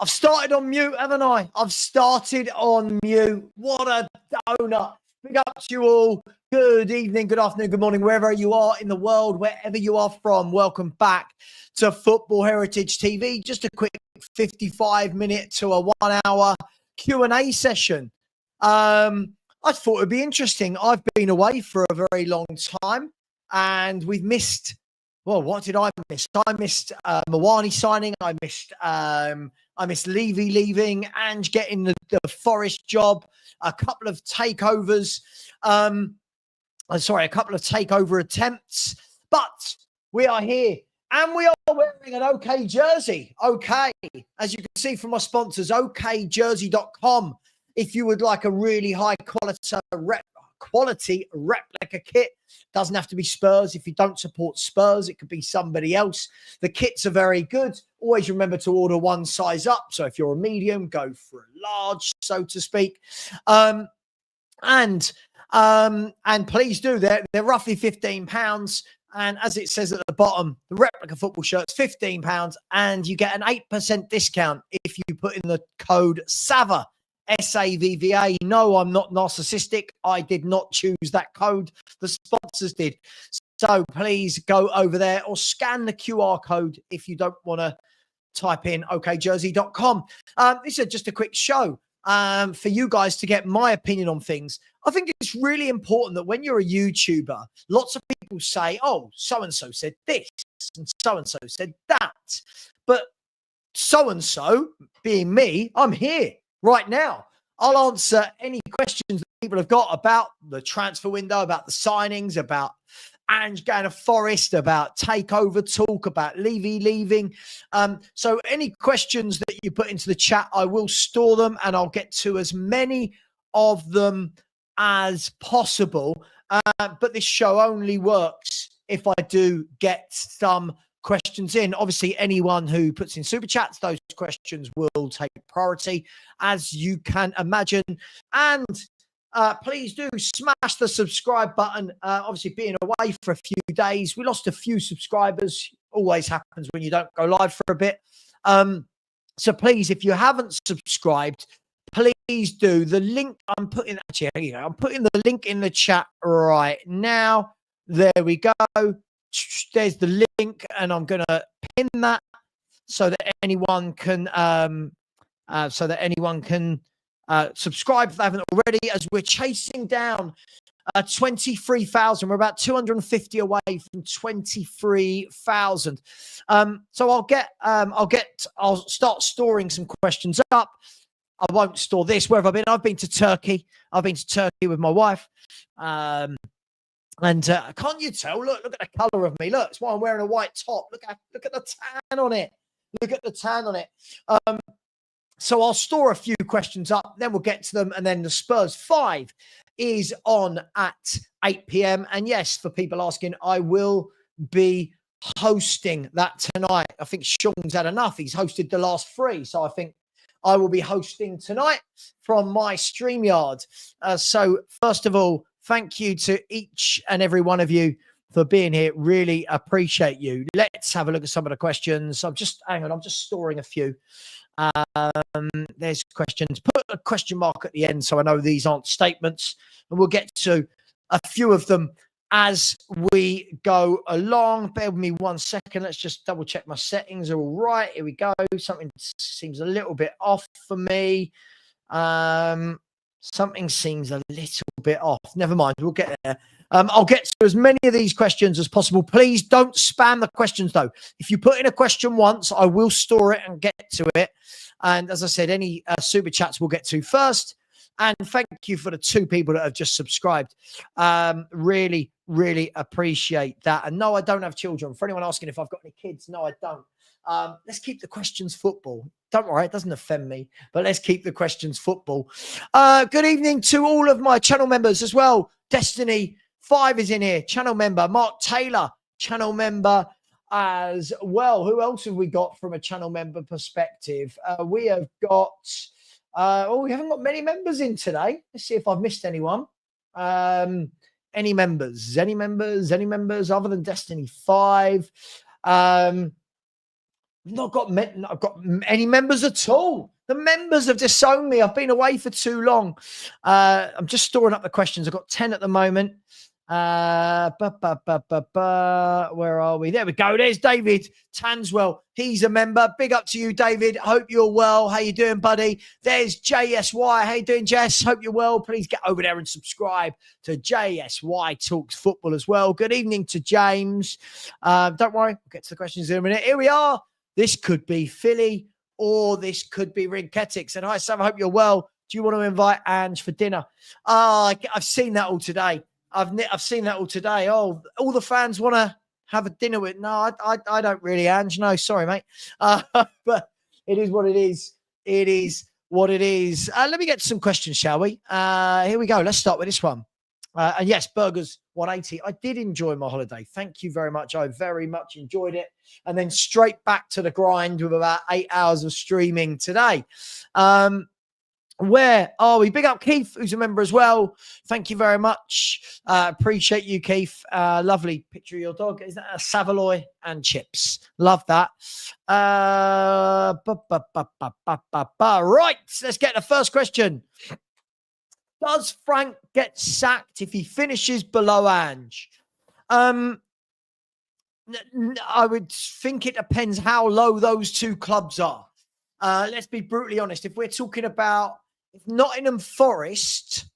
I've started on mute, haven't I? I've started on mute. What a donut. Big up to you all. Good evening, good afternoon, good morning, wherever you are in the world, wherever you are from. Welcome back to Football Heritage TV. Just a quick 55-minute to a 1 hour Q&A session. I thought it'd be interesting. I've been away for a very long time and we've missed, well, what did I miss? I missed Mawani signing. I missed Levy leaving, Ange getting the Forest job, a couple of takeovers. A couple of takeover attempts, but we are here and we are wearing an OK jersey. OK, as you can see from my sponsors, okjersey.com. If you would like a really high quality replica kit, doesn't have to be Spurs. If you don't support Spurs, it could be somebody else. The kits are very good. Always remember to order one size up. So if you're a medium, go for a large, so to speak. And please do. They're roughly £15. And as it says at the bottom, the replica football shirt's £15, and you get an 8% discount if you put in the code SAVVA. SAVVA. No, I'm not narcissistic. I did not choose that code. The sponsors did. So please go over there or scan the QR code if you don't want to type in okjersey.com. This is just a quick show for you guys to get my opinion on things. I think it's really important that when you're a YouTuber, lots of people say, oh, so-and-so said this and so-and-so said that. But so-and-so, being me, I'm here right now. I'll answer any questions that people have got about the transfer window, about the signings, about Ange going to Forest, about takeover talk, about Levy leaving. So any questions that you put into the chat, I will store them and I'll get to as many of them as possible. But this show only works if I do get some questions in. Obviously, anyone who puts in super chats, those questions will take priority, as you can imagine. And please do smash the subscribe button. Obviously, being away for a few days, we lost a few subscribers. Always happens when you don't go live for a bit. So please, if you haven't subscribed, please do. The link I'm putting, actually, here you go. I'm putting the link in the chat right now. There we go. There's the link, and I'm going to pin that so that anyone can subscribe if they haven't already, as we're chasing down 23,000. We're about 250 away from 23,000. So I'll start storing some questions up. I won't store this. Where have I been? I've been to Turkey. I've been to Turkey with my wife. And can't you tell? Look at the colour of me. Look, it's why I'm wearing a white top. Look at the tan on it. Look at the tan on it. So I'll store a few questions up, then we'll get to them. And then the Spurs 5 is on at 8 p.m. And yes, for people asking, I will be hosting that tonight. I think Sean's had enough. He's hosted the last 3. So I think I will be hosting tonight from my StreamYard. So first of all, thank you to each and every one of you for being here. Really appreciate you. Let's have a look at some of the questions. I'm just storing a few. There's questions. Put a question mark at the end so I know these aren't statements. And we'll get to a few of them as we go along. Bear with me 1 second. Let's just double check my settings are all right. Here we go. Something seems a little bit off for me. Something seems a little bit off. Never mind. We'll get there. I'll get to as many of these questions as possible. Please don't spam the questions, though. If you put in a question once, I will store it and get to it. And as I said, any super chats we'll get to first. And thank you for the 2 people that have just subscribed. Really, really appreciate that. And no, I don't have children. For anyone asking if I've got any kids, no, I don't. Let's keep the questions football. Don't worry, it doesn't offend me, but let's keep the questions football. Good evening to all of my channel members as well. Destiny 5 is in here, channel member. Mark Taylor, channel member as well. Who else have we got from a channel member perspective? We have got, we haven't got many members in today. Let's see if I've missed anyone. Any members other than Destiny 5? I've got any members at all. The members have disowned me. I've been away for too long. I'm just storing up the questions. I've got 10 at the moment. Where are we? There we go. There's David Tanswell. He's a member. Big up to you, David. Hope you're well. How you doing, buddy? There's JSY. How you doing, Jess? Hope you're well. Please get over there and subscribe to JSY Talks Football as well. Good evening to James. Don't worry. We'll get to the questions in a minute. Here we are. This could be Philly or this could be Rinketic. And hi, Sam. I hope you're well. Do you want to invite Ange for dinner? I've seen that all today. I've seen that all today. Oh, all the fans want to have a dinner with. No, I don't really, Ange. No, sorry, mate. But it is what it is. It is what it is. Let me get to some questions, shall we? Here we go. Let's start with this one. And yes, Burgers 180. I did enjoy my holiday. Thank you very much. I very much enjoyed it. And then straight back to the grind with about 8 hours of streaming today. Where are we? Big up Keith, who's a member as well. Thank you very much. Appreciate you, Keith. Lovely picture of your dog. Is that a Savoy and chips? Love that. Right, let's get the first question. Does Frank get sacked if he finishes below Ange? I would think it depends how low those two clubs are. Let's be brutally honest. If we're talking about if Nottingham Forest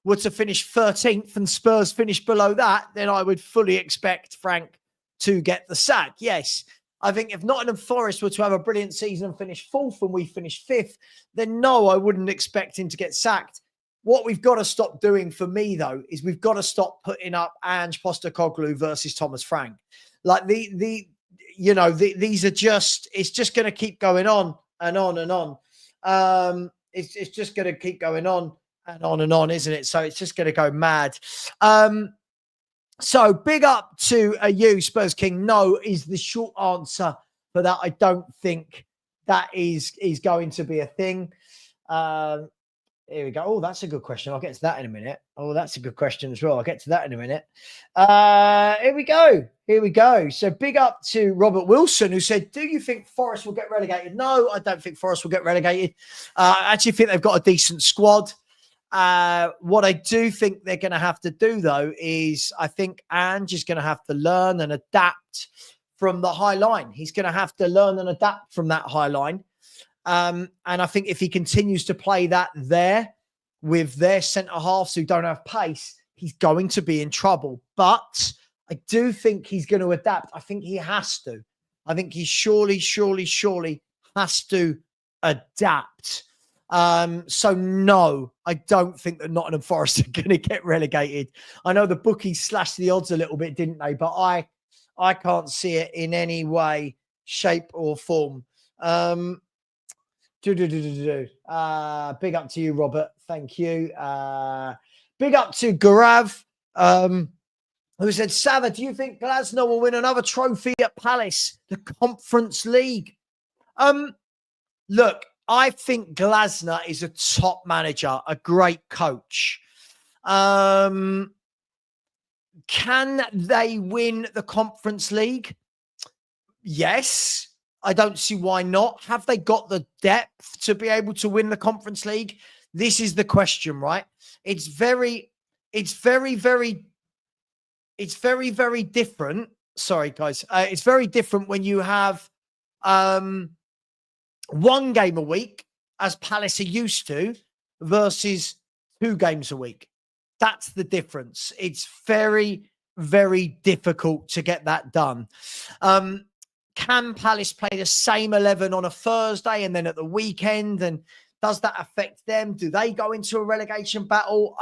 were to finish 13th and Spurs finish below that, then I would fully expect Frank to get the sack. Yes, I think if Nottingham Forest were to have a brilliant season and finish 4th and we finish 5th, then no, I wouldn't expect him to get sacked. What we've got to stop doing for me, though, is we've got to stop putting up Ange Postecoglou versus Thomas Frank. Like these are just, it's just going to keep going on and on and on. It's just going to keep going on and on and on, isn't it? So it's just going to go mad. So big up to you, Spurs King. No is the short answer for that. I don't think that is going to be a thing. Here we go. Oh, that's a good question. I'll get to that in a minute. Oh, that's a good question as well. I'll get to that in a minute. Here we go. Here we go. So big up to Robert Wilson, who said, do you think Forest will get relegated? No, I don't think Forest will get relegated. I actually think they've got a decent squad. What I do think they're going to have to do, though, is I think Ange is going to have to learn and adapt from the high line. He's going to have to learn and adapt from that high line. And I think if he continues to play that there with their centre-halves who don't have pace, he's going to be in trouble. But I do think he's going to adapt. I think he has to. I think he surely has to adapt. So no, I don't think that Nottingham Forest are going to get relegated. I know the bookies slashed the odds a little bit, didn't they? But I can't see it in any way, shape or form. Big up to you, Robert. Thank you. Big up to Gaurav, who said, Savva, do you think Glasner will win another trophy at Palace, the Conference League? Look, I think Glasner is a top manager, a great coach. Can they win the Conference League? Yes. I don't see why not. Have they got the depth to be able to win the Conference League? This is the question, right? It's very different. Sorry, guys. It's very different when you have one game a week, as Palace are used to, versus 2 games a week. That's the difference. It's very, very difficult to get that done. Can Palace play the same 11 on a Thursday and then at the weekend? And does that affect them? Do they go into a relegation battle?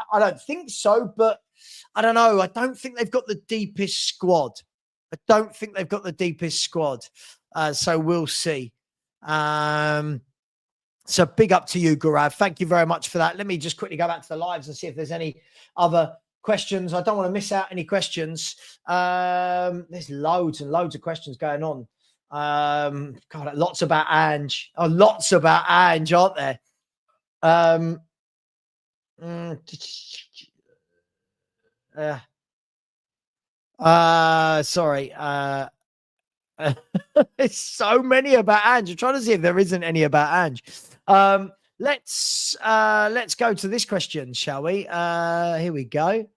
I don't think so, but I don't know. I don't think they've got the deepest squad. So we'll see. So big up to you, Gaurav. Thank you very much for that. Let me just quickly go back to the lives and see if there's any other questions. I don't want to miss out any questions. There's loads and loads of questions going on. God, lots about Ange. Oh, lots about Ange, aren't there? Sorry. There's so many about Ange. I'm trying to see if there isn't any about Ange. Let's go to this question, shall we? Here we go.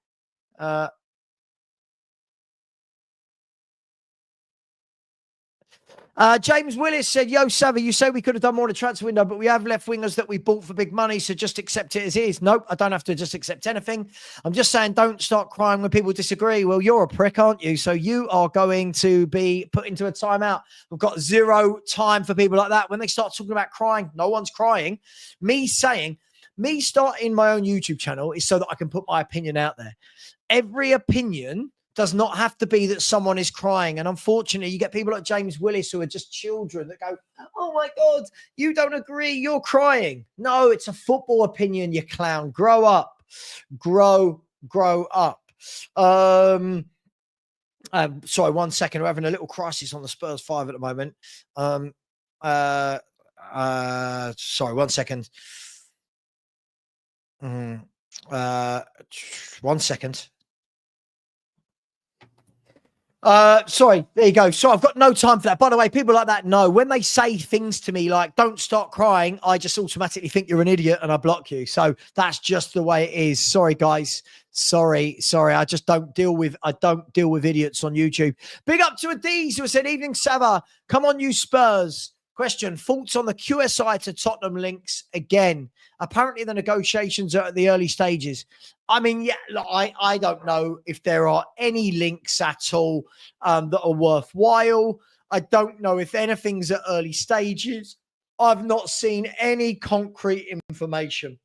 James Willis said, "Yo, Savva, you say we could have done more in the transfer window, but we have left wingers that we bought for big money, so just accept it as is." Nope, I don't have to just accept anything. I'm just saying, don't start crying when people disagree. Well, you're a prick, aren't you? So you are going to be put into a timeout. We've got zero time for people like that. When they start talking about crying, no one's crying. Me starting my own YouTube channel is so that I can put my opinion out there. Every opinion does not have to be that someone is crying. And unfortunately, you get people like James Willis who are just children that go, "Oh my God, you don't agree, you're crying." No, it's a football opinion, you clown. Grow up. Grow up. Sorry, 1 second. We're having a little crisis on the Spurs 5 at the moment. Sorry, 1 second. 1 second. Sorry, there you go. So I've got no time for that. By the way, people like that know when they say things to me like "don't start crying," I just automatically think you're an idiot and I block you. So that's just the way it is. Sorry, guys. Sorry. I just don't deal with idiots on YouTube. Big up to Adiz who said, "Evening, Savva. Come on, you Spurs." Question: thoughts on the QSI to Tottenham links again? Apparently, the negotiations are at the early stages. I mean, yeah, I don't know if there are any links at all that are worthwhile. I don't know if anything's at early stages. I've not seen any concrete information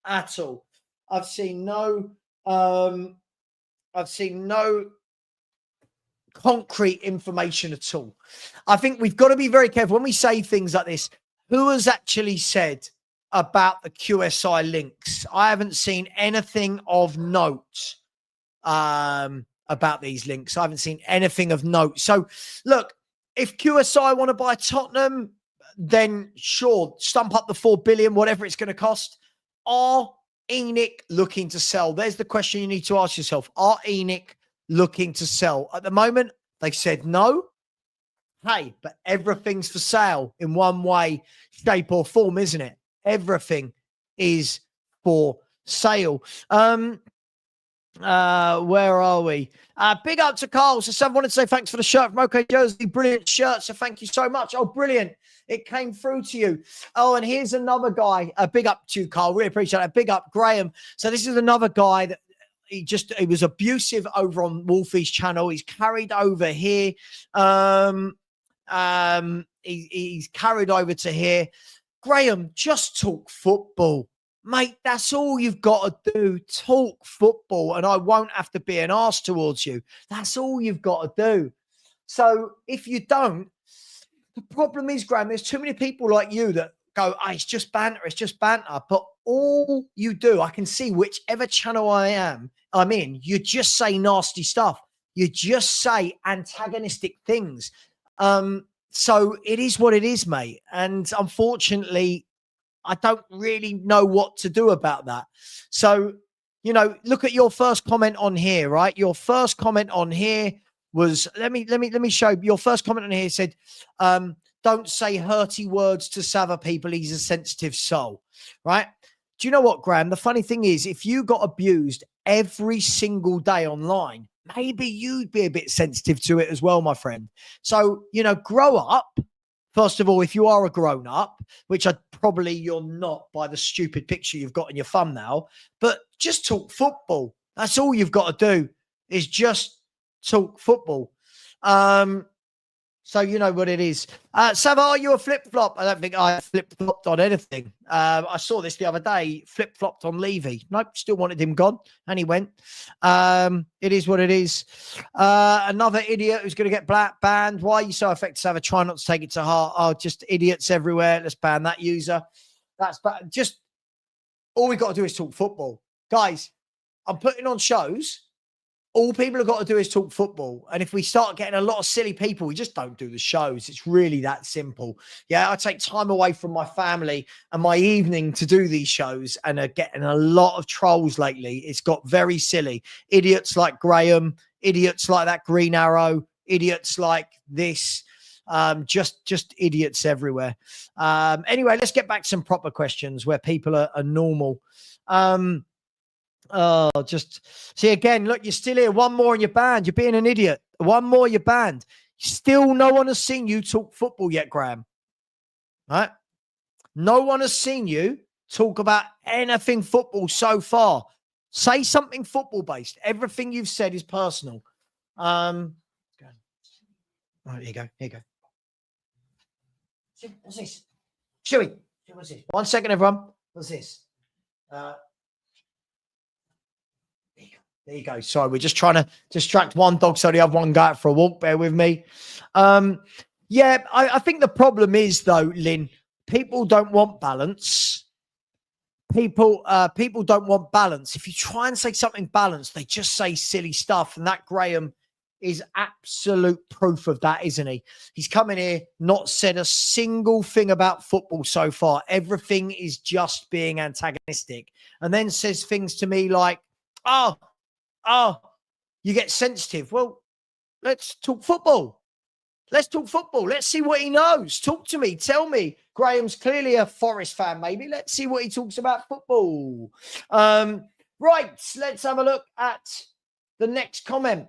at all. I've seen no concrete information at all. I think we've got to be very careful when we say things like this. Who has actually said about the QSI links? I haven't seen anything of note about these links. I haven't seen anything of note. So look, if QSI want to buy Tottenham, then sure, stump up the 4 billion, whatever it's going to cost. Are ENIC looking to sell? There's the question you need to ask yourself. Are ENIC looking to sell? At the moment, they've said no. Hey, but everything's for sale in one way, shape, or form, isn't it? Everything is for sale. Where are we? Big up to Carl. So someone wanted to say thanks for the shirt from OK Jersey. Brilliant shirt. So thank you so much. Oh, brilliant. It came through to you. Oh, and here's another guy. Big up to you, Carl. Really appreciate that. Big up, Graham. So this is another guy that he was abusive over on Wolfie's channel. He's carried over here. He's carried over to here. Graham, just talk football. Mate, that's all you've got to do. Talk football, and I won't have to be an arse towards you. That's all you've got to do. So if you don't, the problem is, Graham, there's too many people like you that go, "Oh, it's just banter, it's just banter." But all you do, I can see whichever channel I'm in, you just say nasty stuff. You just say antagonistic things. So it is what it is, mate. And unfortunately, I don't really know what to do about that. So, look at your first comment on here, right? Your first comment on here was, let me show your first comment on here said, "Don't say hurty words to Savva people. He's a sensitive soul," right? Do you know what, Graham? The funny thing is, if you got abused every single day online, maybe you'd be a bit sensitive to it as well, my friend. So, grow up. First of all, if you are a grown up, which you're not by the stupid picture you've got in your thumbnail, but just talk football. That's all you've got to do is just talk football. So you know what it is. Savva, are you a flip-flop? I don't think I flip-flopped on anything. I saw this the other day, flip-flopped on Levy. Nope, still wanted him gone, and he went. It is what it is. Another idiot who's going to get banned. Why are you so affected, Savva? Try not to take it to heart. Oh, just idiots everywhere. Let's ban that user. That's just all we got to do is talk football. Guys, I'm putting on shows. All people have got to do is talk football. And if we start getting a lot of silly people, we just don't do the shows. It's really that simple. Yeah, I take time away from my family and my evening to do these shows and are getting a lot of trolls lately. It's got very silly. Idiots like Graham, idiots like that Green Arrow, idiots like this. Just idiots everywhere. Anyway, let's get back to some proper questions where people are normal. Just see again. Look, you're still here. One more and you're banned. You're being an idiot. One more, you're banned. Still, no one has seen you talk football yet, Graham. Right? No one has seen you talk about anything football so far. Say something football based. Everything you've said is personal. Right, here you go. Here you go. What's this? Chewy. What's this? 1 second, everyone. What's this? There you go. Sorry, we're just trying to distract one dog so the other one go out for a walk. Bear with me. Yeah, I think the problem is, though, Lynn, people don't want balance. People don't want balance. If you try and say something balanced, they just say silly stuff. And that Graham is absolute proof of that, isn't he? He's come in here, not said a single thing about football so far. Everything is just being antagonistic. And then says things to me like, oh, you get sensitive. Well, let's talk football. Let's talk football. Let's see what he knows. Talk to me. Tell me. Graham's clearly a Forest fan, maybe. Let's see what he talks about football. Right. Let's have a look at the next comment.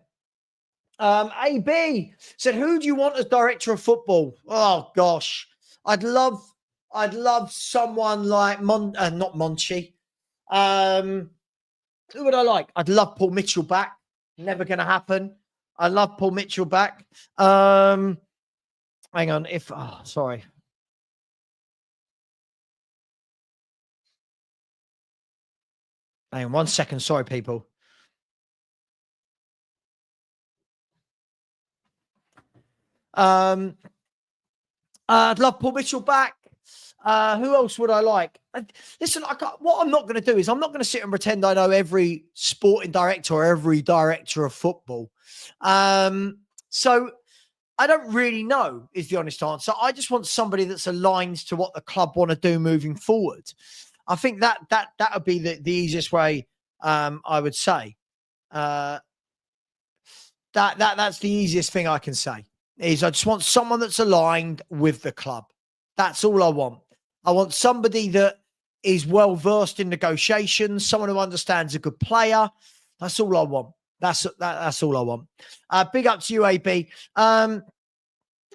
AB said, who do you want as director of football? Oh, gosh. I'd love someone like not Monchi. Who would I like? I'd love Paul Mitchell back. Never going to happen. I love Paul Mitchell back. Hang on. Sorry. Hang on 1 second. Sorry, people. I'd love Paul Mitchell back. Who else would I like? Listen, what I'm not going to do is I'm not going to sit and pretend I know every sporting director or every director of football. So I don't really know is the honest answer. I just want somebody that's aligned to what the club want to do moving forward. I think that would be the easiest way. I would say that's the easiest thing I can say is I just want someone that's aligned with the club. That's all I want. I want somebody that is well versed in negotiations, someone who understands a good player. That's all I want. That's all I want. Big up to you, AB.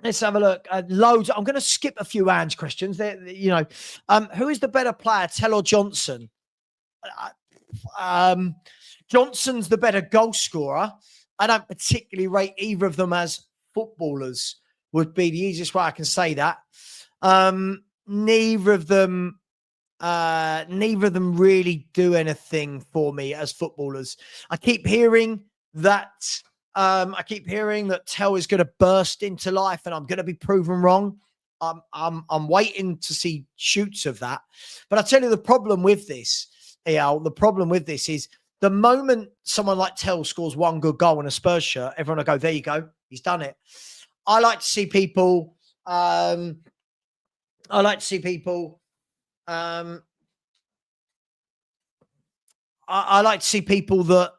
Let's have a look. Loads. I'm going to skip a few Ange questions. Who is the better player, Tell or Johnson? Johnson's the better goal scorer. I don't particularly rate either of them as footballers. Would be the easiest way I can say that. Neither of them really do anything for me as footballers. I keep hearing that Tell is going to burst into life, and I'm going to be proven wrong. I'm waiting to see shoots of that. But I tell you, the problem with this, is the moment someone like Tell scores one good goal in a Spurs shirt, everyone will go, there you go, he's done it. I like to see people. I like to see people that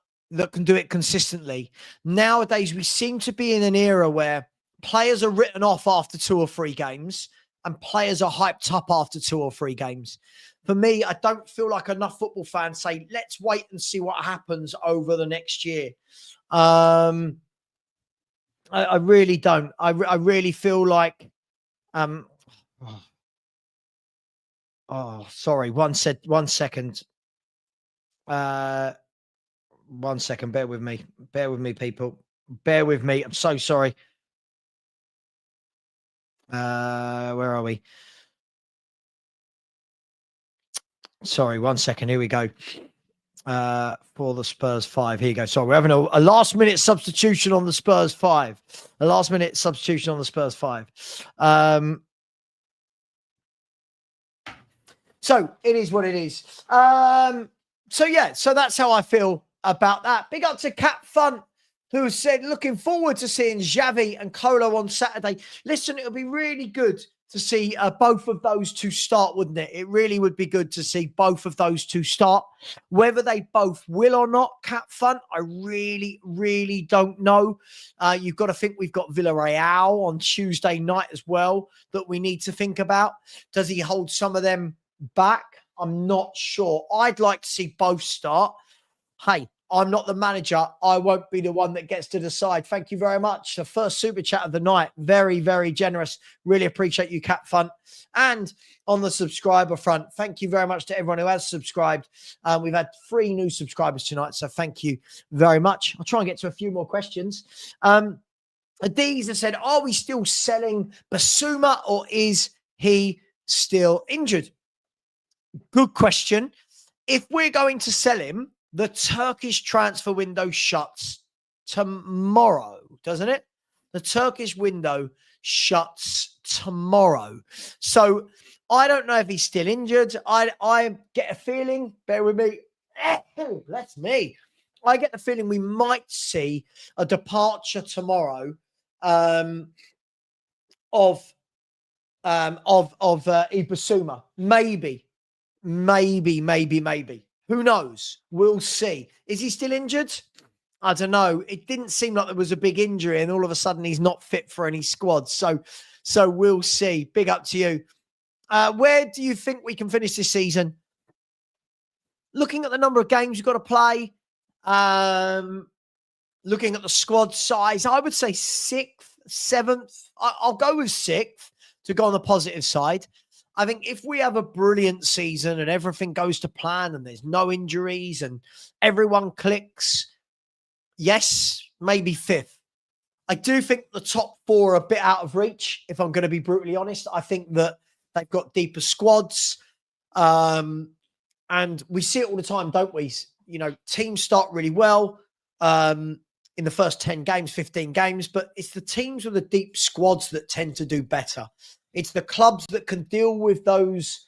can do it consistently. Nowadays, we seem to be in an era where players are written off after 2 or 3 games and players are hyped up after 2 or 3 games. For me, I don't feel like enough football fans say, let's wait and see what happens over the next year. I really don't. I really feel like sorry. 1 second. 1 second. Bear with me. Bear with me, people. Bear with me. I'm so sorry. Where are we? Sorry, 1 second. Here we go. For the Spurs 5. Here you go. Sorry, we're having a last-minute substitution on the Spurs 5. A last-minute substitution on the Spurs 5. So it is what it is. So that's how I feel about that. Big up to Cat Fun, who said, looking forward to seeing Xavi and Colo on Saturday. Listen, it'll be really good to see both of those two start, wouldn't it? It really would be good to see both of those two start. Whether they both will or not, Cat Fun, I really, really don't know. You've got to think we've got Villarreal on Tuesday night as well that we need to think about. Does he hold some of them back? I'm not sure. I'd like to see both start. Hey, I'm not the manager. I won't be the one that gets to decide. Thank you very much. The first super chat of the night. Very, very generous. Really appreciate you, Cat Fun. And on the subscriber front, thank you very much to everyone who has subscribed. We've had 3 new subscribers tonight, so thank you very much. I'll try and get to a few more questions. Adiz has said, are we still selling Basuma or is he still injured? Good question. If we're going to sell him, the Turkish transfer window shuts tomorrow, doesn't it? The Turkish window shuts tomorrow. So I don't know if he's still injured. I get a feeling, bear with me. That's me. I get the feeling we might see a departure tomorrow of Ibasuma. Maybe. Who knows? We'll see. Is he still injured? I don't know. It didn't seem like there was a big injury, and all of a sudden he's not fit for any squad. So we'll see. Big up to you. Where do you think we can finish this season? Looking at the number of games you've got to play, looking at the squad size, I would say 6th, 7th. I'll go with 6th to go on the positive side. I think if we have a brilliant season and everything goes to plan and there's no injuries and everyone clicks, yes, maybe 5th. I do think the top 4 are a bit out of reach, if I'm going to be brutally honest. I think that they've got deeper squads. And we see it all the time, don't we? You know, teams start really well in the first 10 games, 15 games, but it's the teams with the deep squads that tend to do better. It's the clubs that can deal with those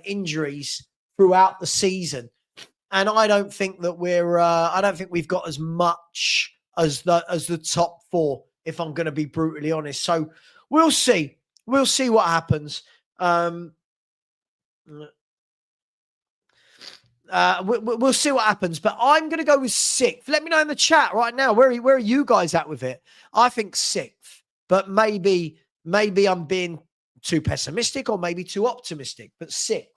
injuries throughout the season. And I don't think that I don't think we've got as much as the top 4, if I'm going to be brutally honest. So we'll see. We'll see what happens. We'll see what happens, but I'm going to go with 6th. Let me know in the chat right now. Where are you guys at with it? I think 6th, but maybe I'm being too pessimistic or maybe too optimistic, but 6th.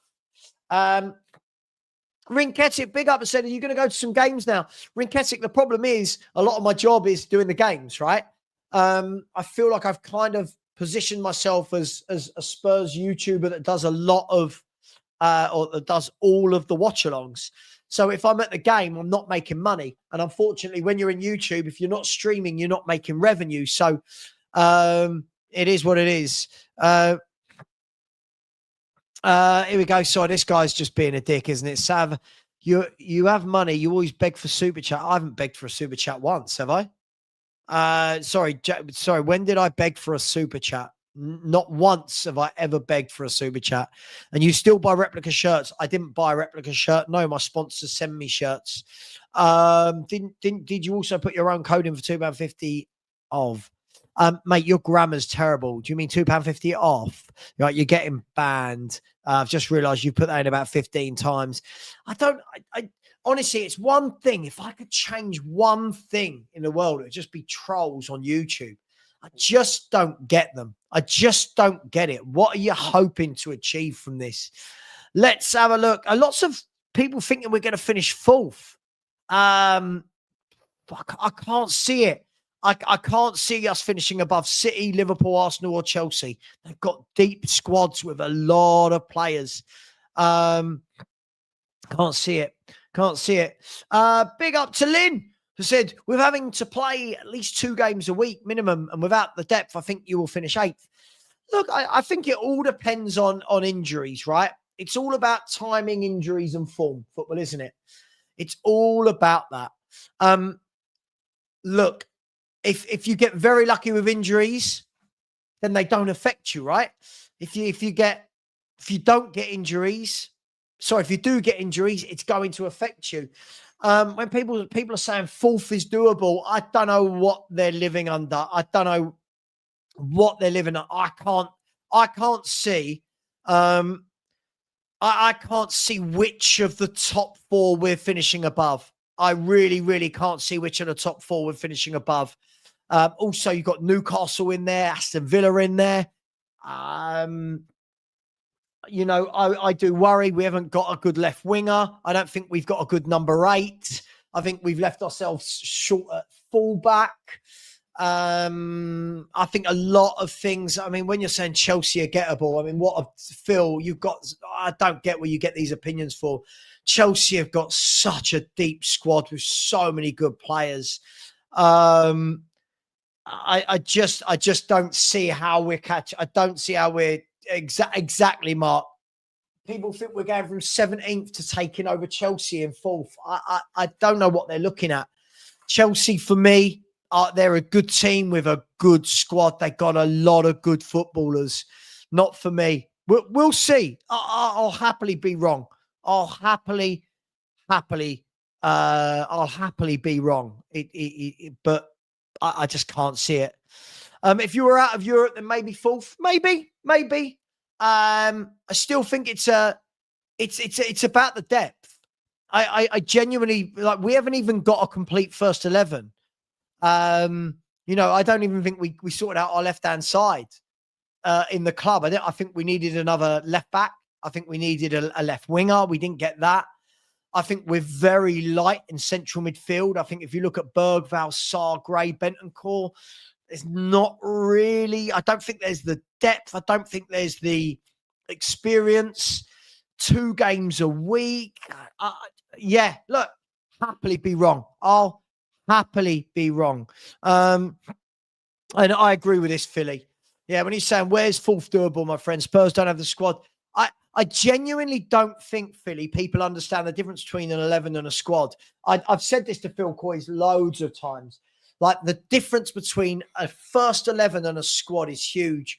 Rinketic, big up and said, are you going to go to some games now? Rinketic, the problem is a lot of my job is doing the games, right? I feel like I've kind of positioned myself as a Spurs YouTuber that does a lot of, or that does all of the watch-alongs. So if I'm at the game, I'm not making money. And unfortunately, when you're in YouTube, if you're not streaming, you're not making revenue. So it is what it is. Here we go. Sorry, this guy's just being a dick, isn't it? Sav, you have money. You always beg for super chat. I haven't begged for a super chat once, have I? Sorry. When did I beg for a super chat? Not once have I ever begged for a super chat. And you still buy replica shirts. I didn't buy a replica shirt. No, my sponsors send me shirts. Did you also put your own code in for £2.50 off? Mate, your grammar's terrible. Do you mean £2.50 off? Right, you're getting banned. I've just realised you've put that in about 15 times. I honestly, it's one thing. If I could change one thing in the world, it would just be trolls on YouTube. I just don't get them. I just don't get it. What are you hoping to achieve from this? Let's have a look. Lots of people thinking we're going to finish 4th. I can't see it. I can't see us finishing above City, Liverpool, Arsenal, or Chelsea. They've got deep squads with a lot of players. Can't see it. Can't see it. Big up to Lynn, who said, we're having to play at least 2 games a week minimum, and without the depth, I think you will finish 8th. Look, I think it all depends on injuries, right? It's all about timing, injuries, and form, football, isn't it? It's all about that. Look, if you get very lucky with injuries, then they don't affect you, right? If you do get injuries, it's going to affect you. When people are saying 4th is doable, I don't know what they're living under. I don't know what they're living under. I I can't see. I can't see which of the top four we're finishing above. I really, really can't see which of the top four we're finishing above. Also, you've got Newcastle in there, Aston Villa in there. I do worry we haven't got a good left winger. I don't think we've got a good number 8. I think we've left ourselves short at fullback. I think a lot of things. I mean, when you're saying Chelsea are gettable, I mean, Phil, you've got. I don't get where you get these opinions for. Chelsea have got such a deep squad with so many good players. I just don't see how we're catching. I don't see how we're exactly, Mark. People think we're going from 17th to taking over Chelsea in 4th. I don't know what they're looking at. Chelsea, for me, they're a good team with a good squad. They got a lot of good footballers. Not for me. We'll see. I'll happily be wrong. I'll happily be wrong. But I just can't see it. If you were out of Europe, then maybe 4th. Maybe. I still think it's about the depth. I genuinely we haven't even got a complete first 11. I don't even think we sorted out our left-hand side in the club. I think we needed another left back. I think we needed a left winger. We didn't get that. I think we're very light in central midfield. I think if you look at Bergvall, Sarr, Gray, Bentancur, there's not really. I don't think there's the depth. I don't think there's the experience. 2 games a week. Look, happily be wrong. I'll happily be wrong. And I agree with this, Philly. Yeah, when he's saying, where's 4th doable, my friend? Spurs don't have the squad. I genuinely don't think, Philly, people understand the difference between an 11 and a squad. I've said this to Phil Coys loads of times. Like, the difference between a first 11 and a squad is huge.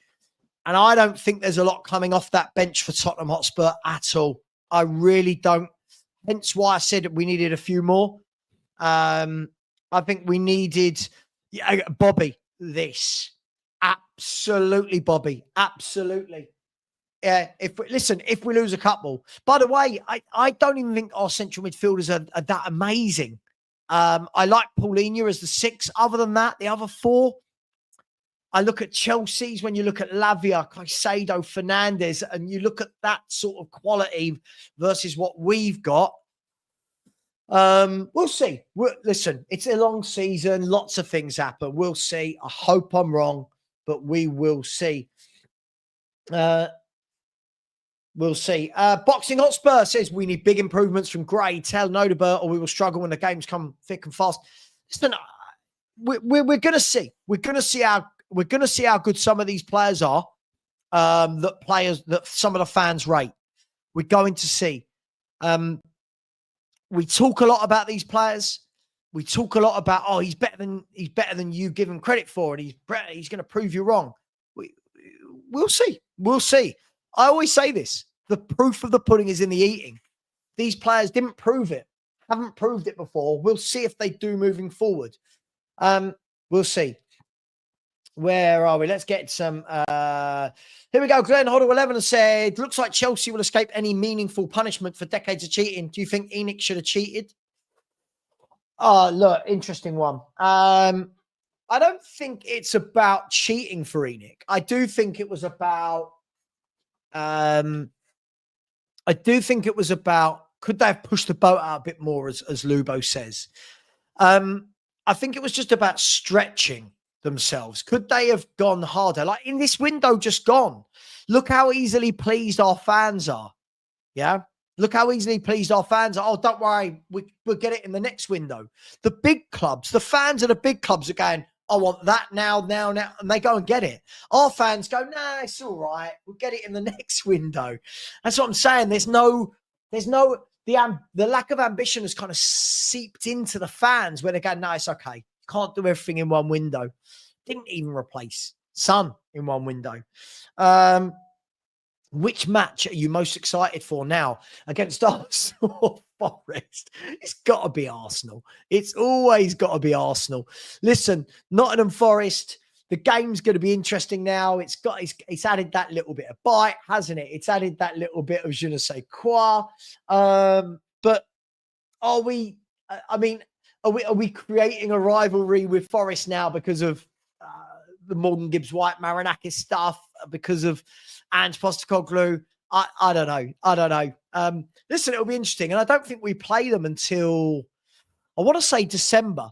And I don't think there's a lot coming off that bench for Tottenham Hotspur at all. I really don't. Hence why I said we needed a few more. I think we needed Bobby. Absolutely, Bobby. Absolutely. Yeah. If we lose a couple. By the way, I don't even think our central midfielders are that amazing. I like Paulinho as the 6. Other than that, the other 4. I look at Chelsea's. When you look at Lavia, Caicedo, Fernandes, and you look at that sort of quality versus what we've got. We'll see. Listen, it's a long season. Lots of things happen. We'll see. I hope I'm wrong, but we will see. We'll see. Boxing Hotspur says we need big improvements from Gray, Tell, Nodebert, or we will struggle when the games come thick and fast. Listen, we're going to see. We're going to see how good some of these players are. That some of the fans rate. We're going to see. We talk a lot about these players. We talk a lot about, he's better than you give him credit for, and he's going to prove you wrong. We'll see. We'll see. I always say this: the proof of the pudding is in the eating. These players didn't prove it, haven't proved it before. We'll see if they do moving forward. We'll see. Where are we? Let's get some. Here we go. Glenn Hoddle 11 said, looks like Chelsea will escape any meaningful punishment for decades of cheating. Do you think ENIC should have cheated? Oh, look, interesting one. I don't think it's about cheating for ENIC. I do think it was about. Could they have pushed the boat out a bit more, as Lubo says? I think it was just about stretching themselves. Could they have gone harder? Like in this window just gone. Look how easily pleased our fans are. Yeah. Look how easily pleased our fans are. Oh, don't worry. We'll get it in the next window. The big clubs, the fans of the big clubs are going, I want that now. And they go and get it. Our fans go, nah, it's all right. We'll get it in the next window. That's what I'm saying. The lack of ambition has kind of seeped into the fans where they go, no, it's okay. Can't do everything in one window. Didn't even replace Son in one window. Which match are you most excited for now? Against Arsenal or Forest? It's got to be Arsenal. It's always got to be Arsenal. Listen, Nottingham Forest, the game's going to be interesting now. It's added that little bit of bite, hasn't it? It's added that little bit of je ne sais quoi. But are we? I mean, are we creating a rivalry with Forest now because of the Morgan Gibbs White Marinakis stuff? Because of Ange Postecoglou? I don't know. I don't know. Listen, it'll be interesting, and I don't think we play them until I want to say December.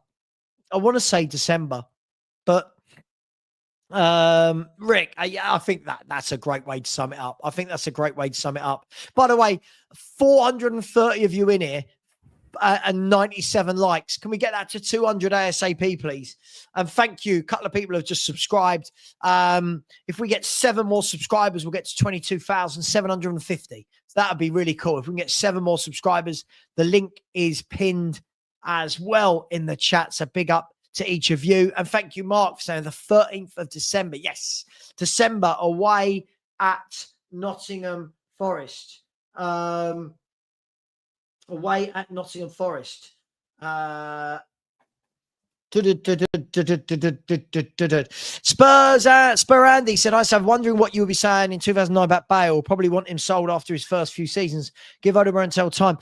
But Rick, I think that's a great way to sum it up. By the way, 430 of you in here and 97 likes. Can we get that to 200 ASAP, please? And thank you. A couple of people have just subscribed. If we get 7 more subscribers, we'll get to 22,750. So that would be really cool. If we can get 7 more subscribers, the link is pinned as well in the chat. So big up to each of you. And thank you, Mark, for saying the 13th of December. Yes, December away at Nottingham Forest. Away at Nottingham Forest. Spur Andy said, I'm wondering what you would be saying in 2009 about Bale. Probably want him sold after his first few seasons. Give Odegaard time.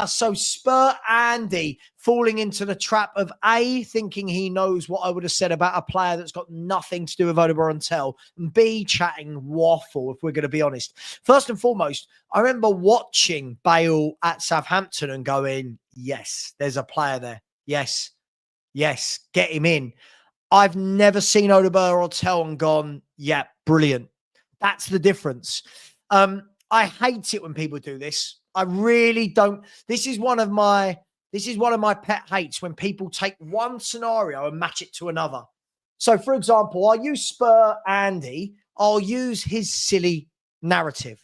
So Spur Andy falling into the trap of A, thinking he knows what I would have said about a player that's got nothing to do with Odegaard, and B, chatting waffle, if we're going to be honest. First and foremost, I remember watching Bale at Southampton and going, yes, there's a player there. Yes, get him in. I've never seen Odegaard and gone, yeah, brilliant. That's the difference. I hate it when people do this. I really don't. This is one of my pet hates, when people take one scenario and match it to another. So, for example, I'll use Spur Andy. I'll use his silly narrative.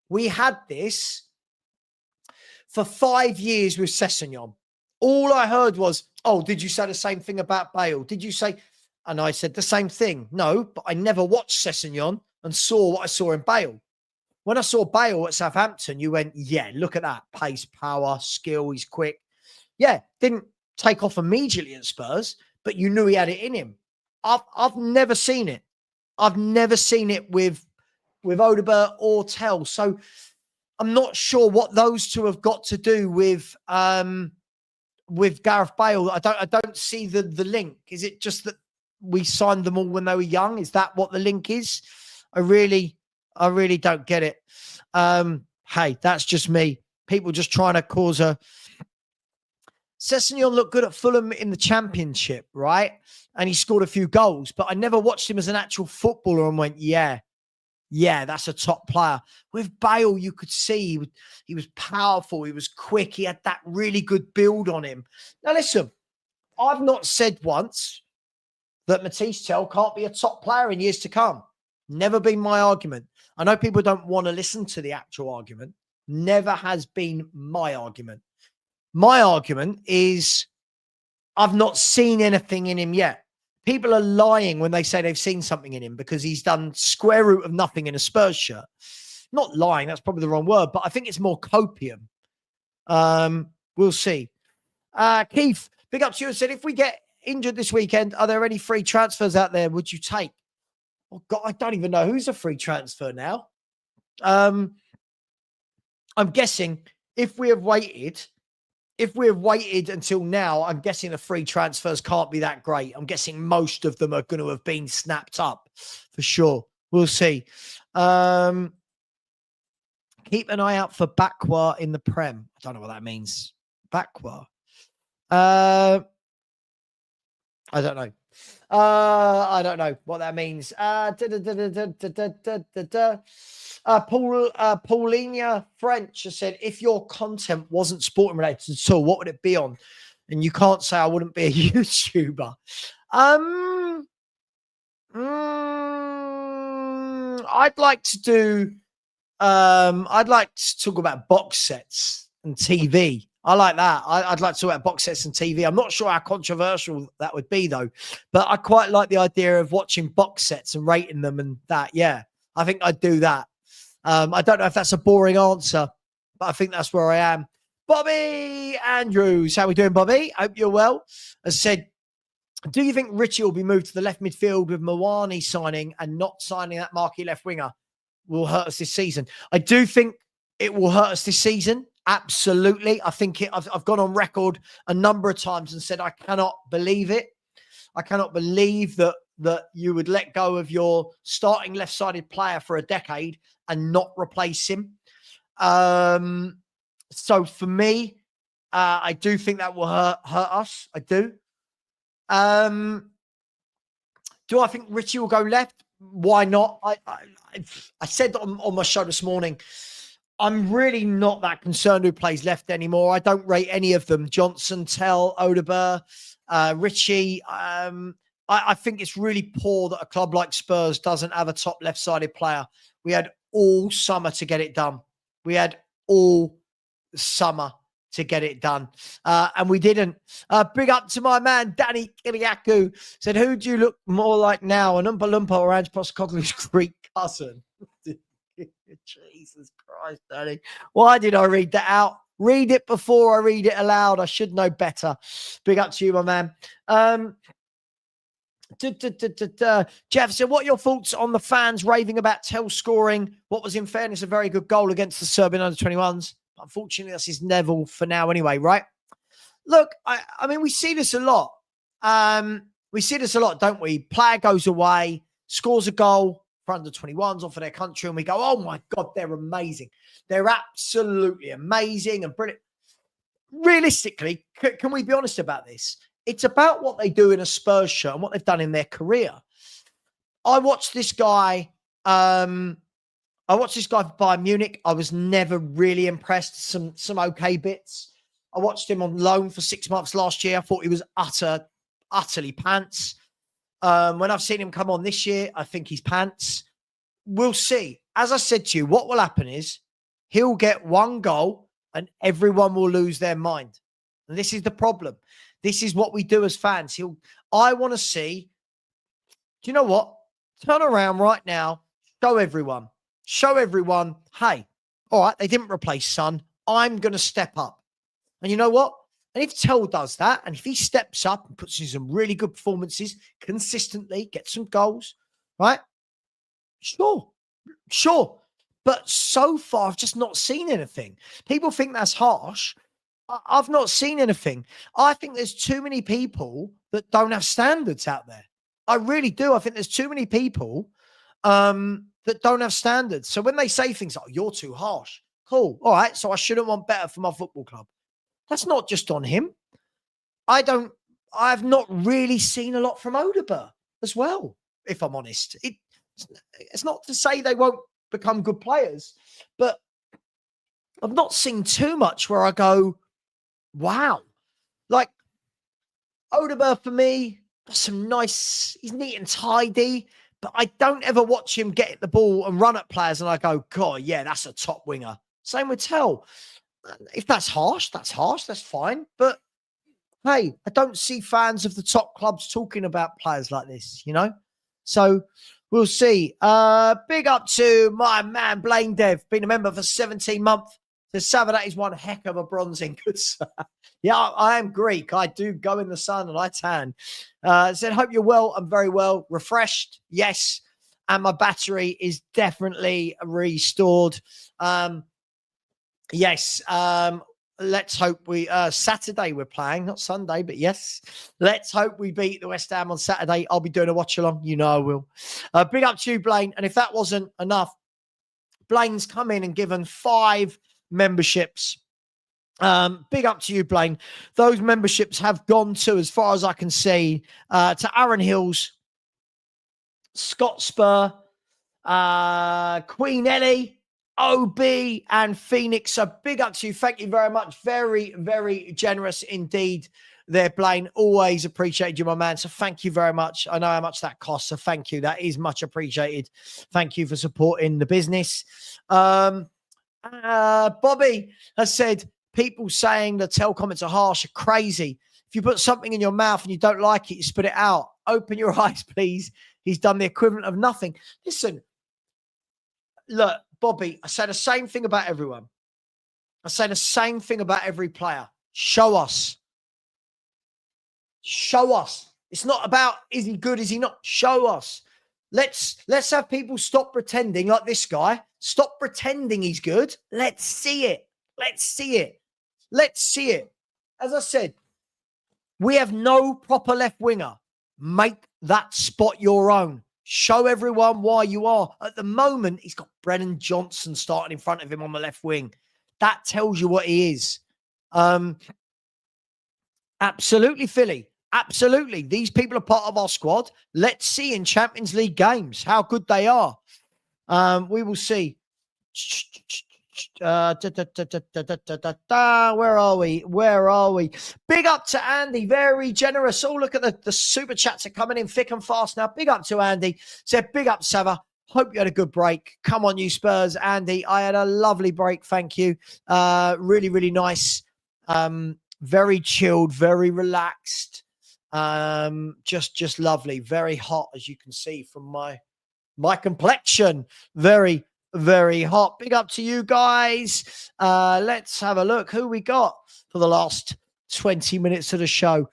We had this for 5 years with Sessegnon. All I heard was, oh, did you say the same thing about Bale? Did you say? And I said the same thing. No, but I never watched Sessegnon and saw what I saw in Bale. When I saw Bale at Southampton, you went, yeah, look at that. Pace, power, skill, he's quick. Yeah, didn't take off immediately at Spurs, but you knew he had it in him. I've never seen it. I've never seen it with Odegaard or Tell. So I'm not sure what those two have got to do with Gareth Bale. I don't see the link. Is it just that we signed them all when they were young? Is that what the link is? I really don't get it. Hey, that's just me. People just trying to cause a... Sessegnon looked good at Fulham in the Championship, right? And he scored a few goals, but I never watched him as an actual footballer and went, yeah, that's a top player. With Bale, you could see he was powerful. He was quick. He had that really good build on him. Now, listen, I've not said once that Matisse Tell can't be a top player in years to come. Never been my argument. I know people don't want to listen to the actual argument. Never has been my argument. My argument is I've not seen anything in him yet. People are lying when they say they've seen something in him because he's done square root of nothing in a Spurs shirt. Not lying, that's probably the wrong word, but I think it's more copium. We'll see. Keith, big up to you and said, if we get injured this weekend, are there any free transfers out there would you take? Oh, God, I don't even know who's a free transfer now. I'm guessing if we have waited until now, I'm guessing the free transfers can't be that great. I'm guessing most of them are going to have been snapped up for sure. We'll see. Keep an eye out for Bakwa in the Prem. I don't know what that means. Bakwa. I don't know. I don't know what that means. Paulina French has said, if your content wasn't sporting related at all, what would it be on? And you can't say I wouldn't be a YouTuber. I'd like to talk about box sets and TV. I like that. I'd like to talk about box sets and TV. I'm not sure how controversial that would be, though. But I quite like the idea of watching box sets and rating them and that. Yeah, I think I'd do that. I don't know if that's a boring answer, but I think that's where I am. Bobby Andrews, how we doing, Bobby? Hope you're well. As said, Do you think Richie will be moved to the left midfield with Mawani signing and not signing that marquee left winger will hurt us this season? I do think it will hurt us this season. Absolutely. I think I've gone on record a number of times and said I cannot believe it. I cannot believe that you would let go of your starting left-sided player for a decade and not replace him. So for me, I do think that will hurt us. I do. Do I think Richie will go left? Why not? I said on my show this morning, I'm really not that concerned who plays left anymore. I don't rate any of them. Johnson, Tell, Odegaard, Richie. I think it's really poor that a club like Spurs doesn't have a top left-sided player. We had all summer to get it done. We had all summer to get it done. And we didn't. Big up to my man, Danny Kiriakou. Said, who do you look more like now, an Oompa Loompa or Ange Postecoglou's Greek cousin? Jesus Christ, Danny. Why did I read that out? Read it before I read it aloud. I should know better. Big up to you, my man. Jeff said, what are your thoughts on the fans raving about Tell scoring what was in fairness a very good goal against the Serbian under-21s? Unfortunately, that's his level for now anyway, right? Look, I mean, we see this a lot. We see this a lot, don't we? Player goes away, scores a goal for under-21s or for their country, and we go, oh my God, they're amazing. They're absolutely amazing and brilliant. Realistically, can we be honest about this? It's about what they do in a Spurs shirt and what they've done in their career. I watched this guy for Bayern Munich. I was never really impressed. Some okay bits. I watched him on loan for 6 months last year. I thought he was utterly pants. When I've seen him come on this year, I think he's pants. We'll see. As I said to you, what will happen is he'll get one goal and everyone will lose their mind. And this is the problem. This is what we do as fans. I want to see, do you know what? Turn around right now. Show everyone, hey, all right, they didn't replace Son. I'm going to step up. And you know what? And if Tell does that, and if he steps up and puts in some really good performances consistently, gets some goals, right? Sure. But so far, I've just not seen anything. People think that's harsh. I've not seen anything. I think there's too many people that don't have standards out there. I really do. I think there's too many people that don't have standards. So when they say things like, oh, you're too harsh, cool. All right. So I shouldn't want better for my football club. That's not just on him. I've not really seen a lot from Odegaard as well, if I'm honest. It's not to say they won't become good players, but I've not seen too much where I go, wow. Like Odegaard for me, he's neat and tidy, but I don't ever watch him get the ball and run at players and I go, God, yeah, that's a top winger. Same with Tell. If that's harsh, that's fine. But hey, I don't see fans of the top clubs talking about players like this, you know? So we'll see. Big up to my man, Blaine Dev, been a member for 17 months. So Savva, that is one heck of a bronzing. Good sir. Yeah, I am Greek. I do go in the sun and I tan. Said, hope you're well. I'm very well. Refreshed. Yes. And my battery is definitely restored. Yes. Let's hope Saturday we're playing, not Sunday, but yes. Let's hope we beat the West Ham on Saturday. I'll be doing a watch along. You know I will. Big up to you, Blaine. And if that wasn't enough, Blaine's come in and given 5 memberships. Big up to you, Blaine. Those memberships have gone to, as far as I can see, to Aaron Hills, Scott Spur, Queen Ellie, OB, and Phoenix. So big up to you. Thank you very much. Very, very generous indeed there, Blaine. Always appreciated you, my man. So thank you very much. I know how much that costs. So thank you. That is much appreciated. Thank you for supporting the business. Bobby has said, people saying the Tell comments are harsh are crazy. If you put something in your mouth and you don't like it, you spit it out. Open your eyes, please. He's done the equivalent of nothing. Listen, look, Bobby, I say the same thing about everyone. I say the same thing about every player. Show us. Show us. It's not about, is he good, is he not? Show us. Let's have people stop pretending like this guy. Stop pretending he's good. Let's see it. Let's see it. Let's see it. As I said, we have no proper left winger. Make that spot your own. Show everyone why you are. At the moment, he's got Brennan Johnson starting in front of him on the left wing. That tells you what he is. Absolutely, Philly. Absolutely. These people are part of our squad. Let's see in Champions League games how good they are. We will see. Where are we? Where are we? Big up to Andy. Very generous. Oh, look at the super chats are coming in thick and fast now. Big up to Andy. Said, big up, Savva. Hope you had a good break. Come on, you Spurs. Andy, I had a lovely break. Thank you. Really, really nice. Very chilled, very relaxed. Just lovely. Very hot, as you can see from my complexion. Very, very hot. Big up to you guys. Let's have a look who we got for the last 20 minutes of the show.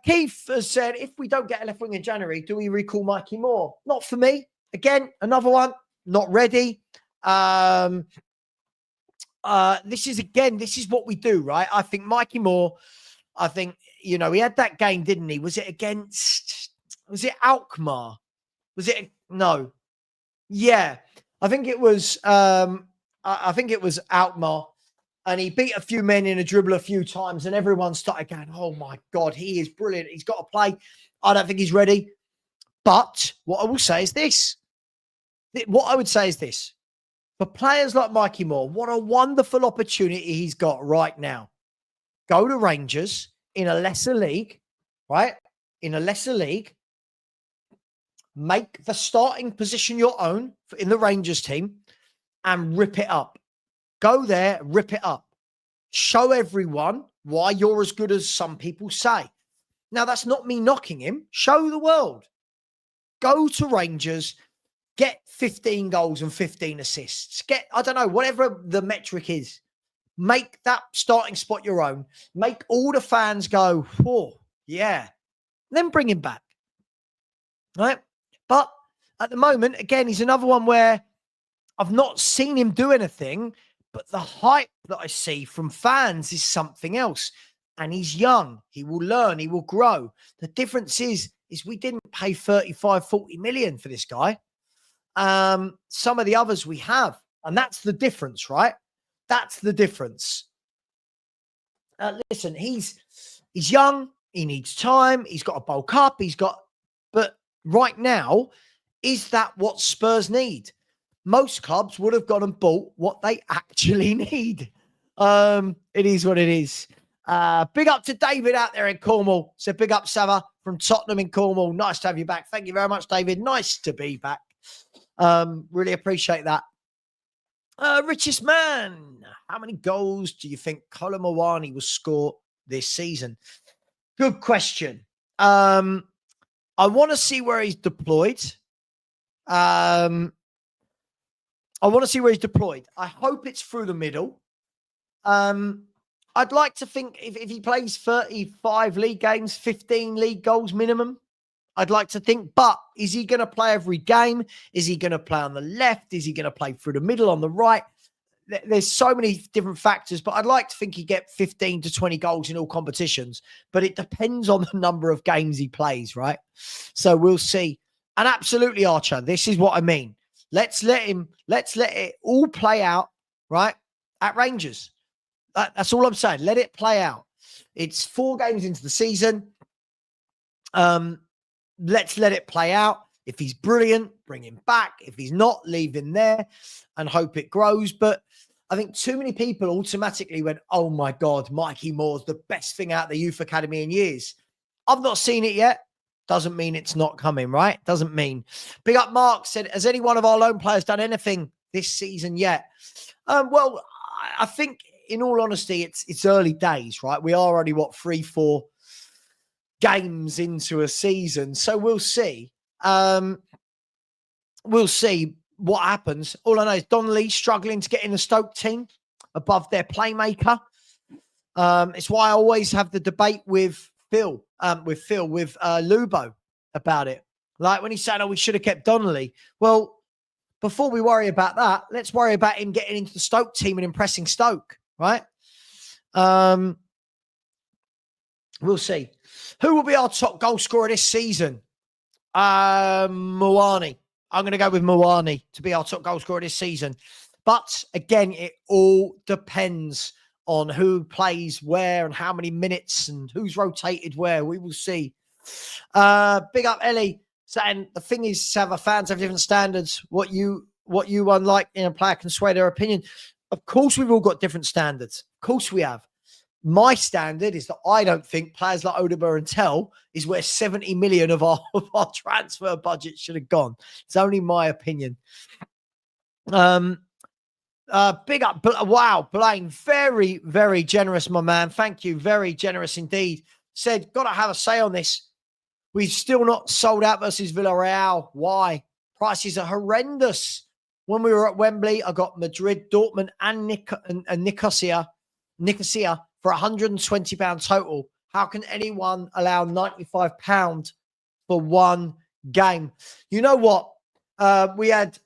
Keith has said, if we don't get a left wing in January, do we recall Mikey Moore? Not for me. Again, another one, not ready. This is what we do, right? I think Mikey Moore, he had that game, didn't he? Was it Alkmaar? No. Yeah. I think it was Alkmaar, and he beat a few men in a dribble a few times, and everyone started going, oh my God, he is brilliant. He's got to play. I don't think he's ready. But what I will say is this. For players like Mikey Moore, what a wonderful opportunity he's got right now. Go to Rangers in a lesser league, right? In a lesser league. Make the starting position your own in the Rangers team and rip it up. Go there, rip it up. Show everyone why you're as good as some people say. Now, that's not me knocking him. Show the world. Go to Rangers, get 15 goals and 15 assists. Get, I don't know, whatever the metric is. Make that starting spot your own. Make all the fans go, oh, yeah. Then bring him back. Right? But at the moment, again, he's another one where I've not seen him do anything, but the hype that I see from fans is something else. And he's young. He will learn. He will grow. The difference is we didn't pay 35, 40 million for this guy. Some of the others we have. And that's the difference, right? That's the difference. Listen, he's young. He needs time. He's got to bulk up. But right now, is that what Spurs need? Most clubs would have gone and bought what they actually need. It is what it is. Big up to David out there in Cornwall. So big up, Savva from Tottenham in Cornwall. Nice to have you back. Thank you very much, David. Nice to be back. Really appreciate that. Richest man, how many goals do you think Kolo Muani will score this season? Good question. I want to see where he's deployed. I hope it's through the middle. I'd like to think if he plays 35 league games, 15 league goals minimum, I'd like to think. But is he going to play every game? Is he going to play on the left? Is he going to play through the middle, on the right? There's so many different factors, but I'd like to think he get 15 to 20 goals in all competitions. But it depends on the number of games he plays, right? So we'll see. And absolutely, Archer, this is what I mean. Let's let it all play out, right? At Rangers. That's all I'm saying. Let it play out. It's 4 games into the season. Let's let it play out. If he's brilliant, bring him back. If he's not, leave him there and hope it grows. But I think too many people automatically went, oh my God, Mikey Moore's the best thing out of the youth academy in years. I've not seen it yet. Doesn't mean it's not coming, right? Doesn't mean. Big up Mark said, has any one of our loan players done anything this season yet? Well, I think in all honesty, it's early days, right? We are only, 3-4 games into a season. So we'll see. We'll see what happens. All I know is Donnelly struggling to get in the Stoke team above their playmaker. It's why I always have the debate with Phil, with Lubo about it. Like when he's saying, "Oh, we should have kept Donnelly." Well, before we worry about that, let's worry about him getting into the Stoke team and impressing Stoke, right? We'll see. Who will be our top goal scorer this season? Moani. I'm going to go with Moani to be our top goal scorer this season. But again, it all depends on who plays where and how many minutes and who's rotated where. We will see. Big up Ellie saying the thing is, Savva, fans have different standards. What you unlike in a player can sway their opinion. Of course, we've all got different standards. Of course, we have. My standard is that I don't think players like Odegaard and Tell is where 70 million of our transfer budget should have gone. It's only my opinion. Big up. Wow, Blaine. Very, very generous, my man. Thank you. Very generous indeed. Said, got to have a say on this. We've still not sold out versus Villarreal. Why? Prices are horrendous. When we were at Wembley, I got Madrid, Dortmund, and Nicosia for £120 total. How can anyone allow £95 for one game? You know what? We had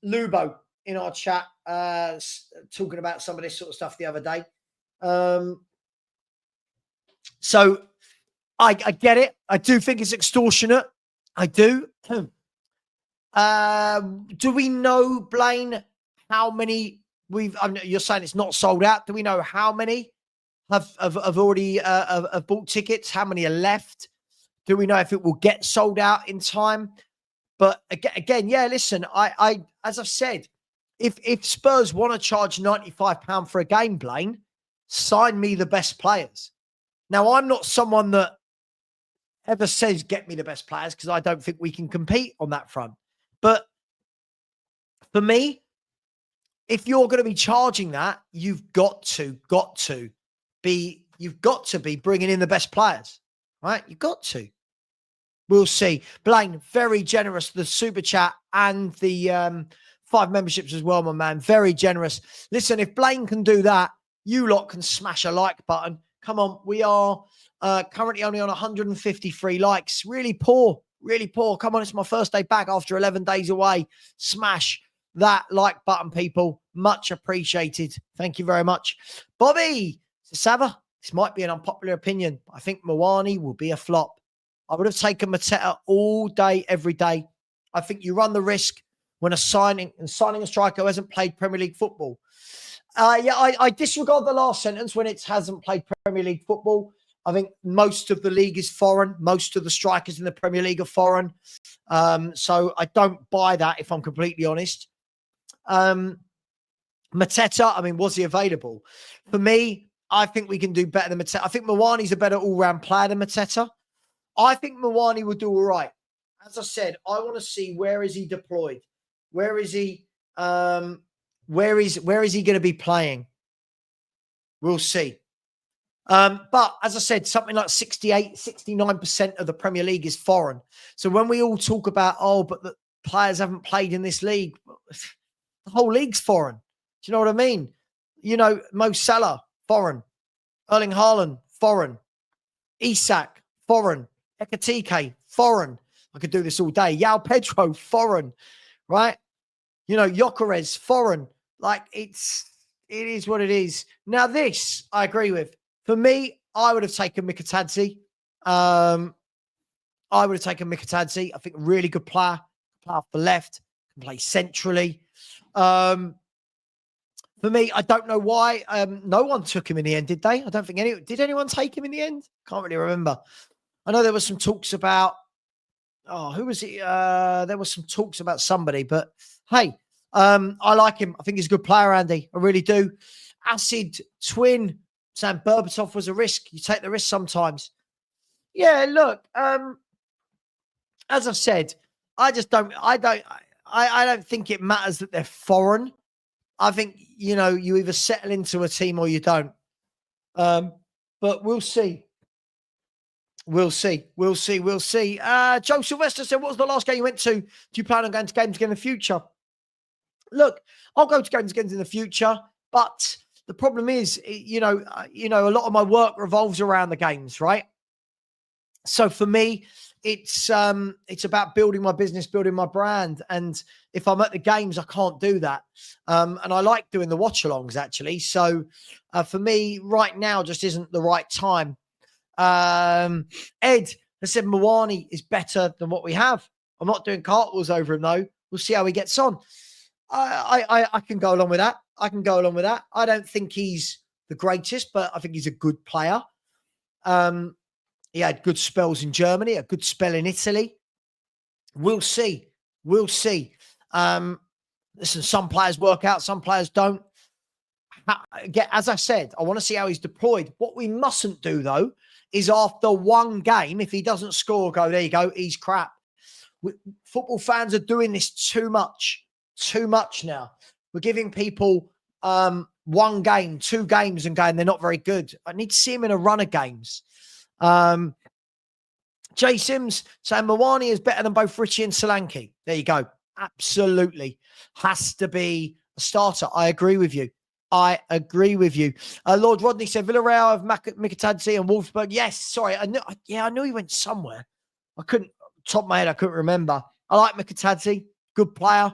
Lubo in our chat talking about some of this sort of stuff the other day. So I get it. I do think it's extortionate. I do. Do we know, Blaine, how many you're saying it's not sold out. Do we know how many have already have bought tickets? How many are left? Do we know if it will get sold out in time? But again, yeah, listen, I as I've said, if Spurs want to charge £95 for a game, Blaine, sign me the best players. Now, I'm not someone that ever says get me the best players because I don't think we can compete on that front. But for me, if you're going to be charging that, you've got to be bringing in the best players, right? You've got to. We'll see. Blaine, very generous. The super chat and the 5 memberships as well, my man. Very generous. Listen, if Blaine can do that, you lot can smash a like button. Come on. We are currently only on 153 likes. Really poor. Really poor. Come on. It's my first day back after 11 days away. Smash that like button, people. Much appreciated. Thank you very much. Bobby, Savva, this might be an unpopular opinion. I think Moani will be a flop. I would have taken Mateta all day, every day. I think you run the risk when signing a striker who hasn't played Premier League football. I disregard the last sentence when it hasn't played Premier League football. I think most of the league is foreign. Most of the strikers in the Premier League are foreign. So I don't buy that, if I'm completely honest. Mateta, I mean, was he available? For me, I think we can do better than Mateta. I think Moani's a better all-round player than Mateta. I think Moani will do all right. As I said, I want to see where is he deployed? Where is he? Where is he going to be playing? We'll see. But as I said, something like 68, 69% of the Premier League is foreign. So when we all talk about, but the players haven't played in this league, the whole league's foreign. Do you know what I mean? You know, Mo Salah, foreign. Erling Haaland, foreign. Isak, foreign. Ekatike, foreign. I could do this all day. Yao Pedro, foreign. Right? You know, Gyökeres, foreign. Like, it is what it is. Now, this, I agree with. For me, I would have taken Mikatadze. I think a really good player. Play off the left. Can play centrally. For me, I don't know why no one took him in the end, did they? I don't think did anyone take him in the end? Can't really remember. I know there was some talks about, who was it? There was some talks about somebody, but hey, I like him. I think he's a good player, Andy. I really do. Acid Twin saying Berbatov was a risk. You take the risk sometimes. Yeah, look, as I've said, I don't think it matters that they're foreign. I think, you know, you either settle into a team or you don't. But we'll see. We'll see. Joe Sylvester said, what was the last game you went to? Do you plan on going to games again in the future? Look, I'll go to games again in the future, but the problem is, you know, a lot of my work revolves around the games, right? So for me, it's about building my business, building my brand. And if I'm at the games, I can't do that. And I like doing the watch-alongs, actually. So for me, right now just isn't the right time. Ed has said Mawani is better than what we have. I'm not doing cartwheels over him, though. We'll see how he gets on. I can go along with that. I don't think he's the greatest, but I think he's a good player. He had good spells in Germany, a good spell in Italy. We'll see. Listen, some players work out, some players don't. As I said, I want to see how he's deployed. What we mustn't do, though, is after one game, if he doesn't score, go, there you go, he's crap. Football fans are doing this too much now. We're giving people one game, 2 games and going, they're not very good. I need to see him in a run of games. Jay Sims saying Mawani is better than both Richie and Solanke. There you go. Absolutely. Has to be a starter. I agree with you. Lord Rodney said Villarreal of Mikatadze and Wolfsburg. Yes, sorry. I knew he went somewhere. Top of my head, I couldn't remember. I like Mikatadze. Good player.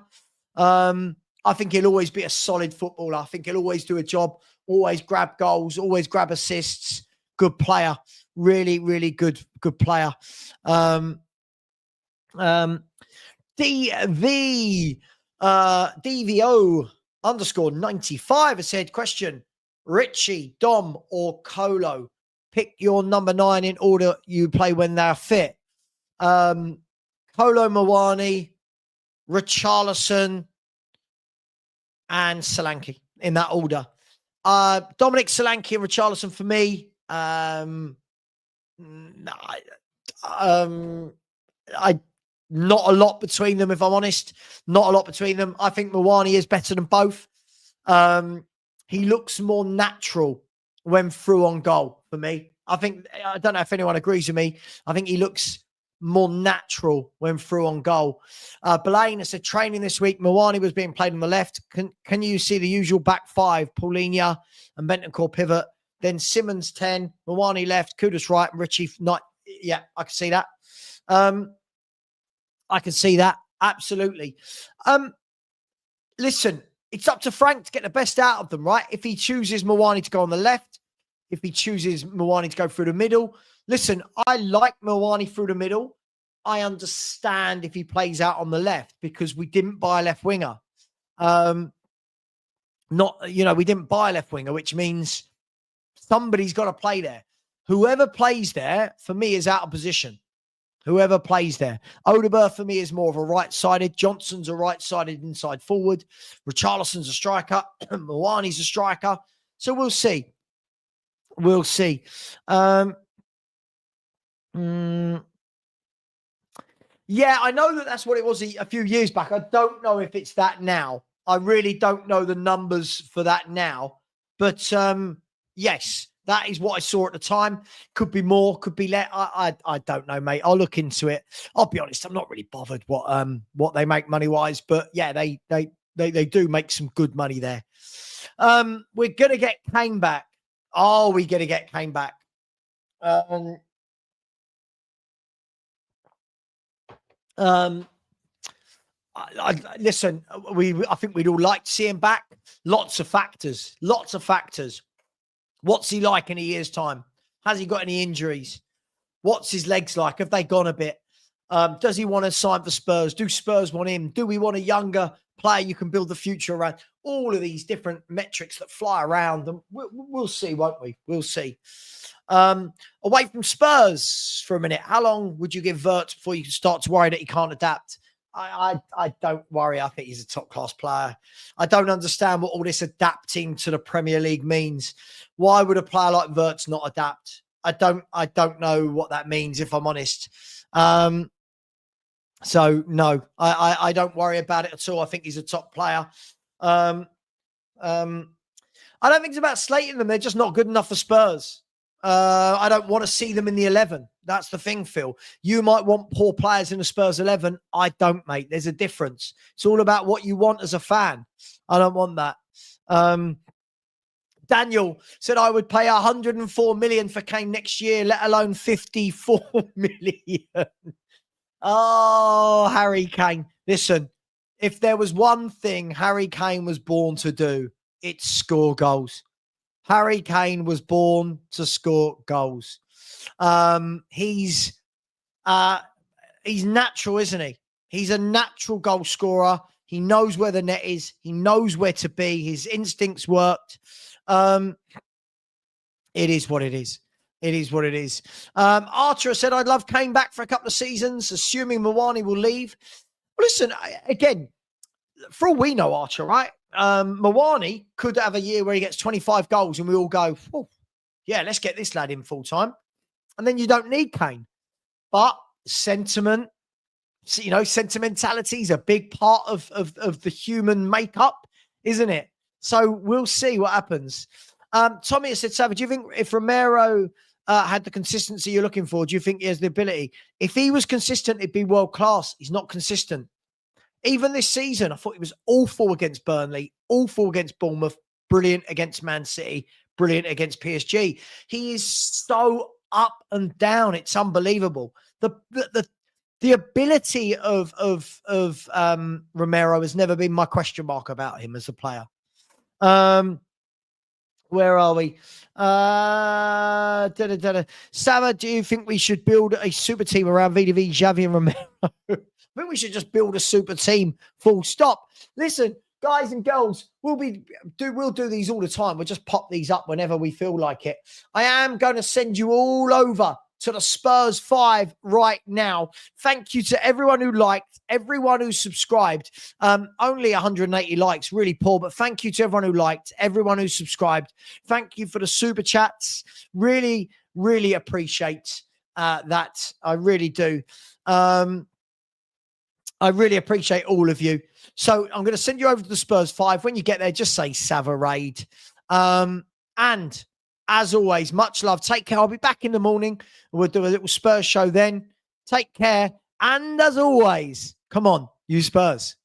I think he'll always be a solid footballer. I think he'll always do a job, always grab goals, always grab assists. Good player. Really, really good player. DVO _95 has said, question, Richie, Dom or Colo? Pick your number 9 in order you play when they're fit. Colo Mawani, Richarlison, and Solanke in that order. Dominic Solanke and Richarlison for me. Not a lot between them, if I'm honest. Not a lot between them. I think Mawani is better than both. He looks more natural when through on goal for me. I don't know if anyone agrees with me. I think he looks more natural when through on goal. Belaine has said training this week. Mawani was being played on the left. Can you see the usual back 5? Paulinho and Bentancur pivot. Then Simmons 10, Mawani left, Kudus right, and Richie not. Yeah, I can see that. I can see that. Absolutely. Listen, it's up to Frank to get the best out of them, right? If he chooses Mawani to go on the left, if he chooses Mawani to go through the middle. Listen, I like Mawani through the middle. I understand if he plays out on the left because we didn't buy a left winger. We didn't buy a left winger, which means somebody's got to play there. Whoever plays there, for me, is out of position. Whoever plays there. Odegaard, for me, is more of a right-sided. Johnson's a right-sided inside forward. Richarlison's a striker. Mawani's a striker. So we'll see. Yeah, I know that's what it was a few years back. I don't know if it's that now. I really don't know the numbers for that now. But yes, that is what I saw at the time. Could be more, could be less. I don't know, mate. I'll look into it. I'll be honest, I'm not really bothered what they make money-wise. But yeah, they do make some good money there. We're going to get Kane back. Are we going to get Kane back? Listen, I think we'd all like to see him back. Lots of factors. What's he like in a year's time? Has he got any injuries? What's his legs like? Have they gone a bit? Does he want to sign for Spurs? Do Spurs want him? Do we want a younger player you can build the future around? All of these different metrics that fly around, and we'll see, won't we? We'll see. Away from Spurs for a minute, how long would you give Wirtz before you start to worry that he can't adapt? I don't worry. I think he's a top-class player. I don't understand what all this adapting to the Premier League means. Why would a player like Wirtz not adapt? I don't know what that means, if I'm honest. So, no, I don't worry about it at all. I think he's a top player. I don't think it's about slating them. They're just not good enough for Spurs. I don't want to see them in the 11. That's the thing, Phil. You might want poor players in the Spurs 11. I don't, mate. There's a difference. It's all about what you want as a fan. I don't want that. Daniel said, I would pay 104 million for Kane next year, let alone 54 million. Oh, Harry Kane. Listen, if there was one thing Harry Kane was born to do, it's score goals. Harry Kane was born to score goals. He's natural, isn't he? He's a natural goal scorer. He knows where the net is. He knows where to be. His instincts worked. It is what it is. It is what it is. Archer said, I'd love Kane back for a couple of seasons, assuming Mawani will leave. Well, listen, again, for all we know, Archer, right? Mawani could have a year where he gets 25 goals and we all go, oh, yeah, let's get this lad in full time. And then you don't need Kane. But sentiment, you know, sentimentality is a big part of the human makeup, isn't it? So we'll see what happens. Tommy has said, Savva, do you think if Romero had the consistency you're looking for, do you think he has the ability? If he was consistent, it'd be world class. He's not consistent. Even this season, I thought he was awful against Burnley, awful against Bournemouth, brilliant against Man City, brilliant against PSG. He is so up and down. It's unbelievable. The ability of Romero has never been my question mark about him as a player. Where are we? Savva, do you think we should build a super team around VDV, Xavi and Romero? I think we should just build a super team, full stop. Listen, guys and girls, we'll do these all the time. We'll just pop these up whenever we feel like it. I am going to send you all over to the Spurs 5 right now. Thank you to everyone who liked, everyone who subscribed. Only 180 likes, really poor, but thank you to everyone who liked, everyone who subscribed. Thank you for the super chats. Really, really appreciate that. I really do. I really appreciate all of you. So I'm going to send you over to the Spurs 5. When you get there, just say Savva Raid. And as always, much love. Take care. I'll be back in the morning. We'll do a little Spurs show then. Take care. And as always, come on, you Spurs.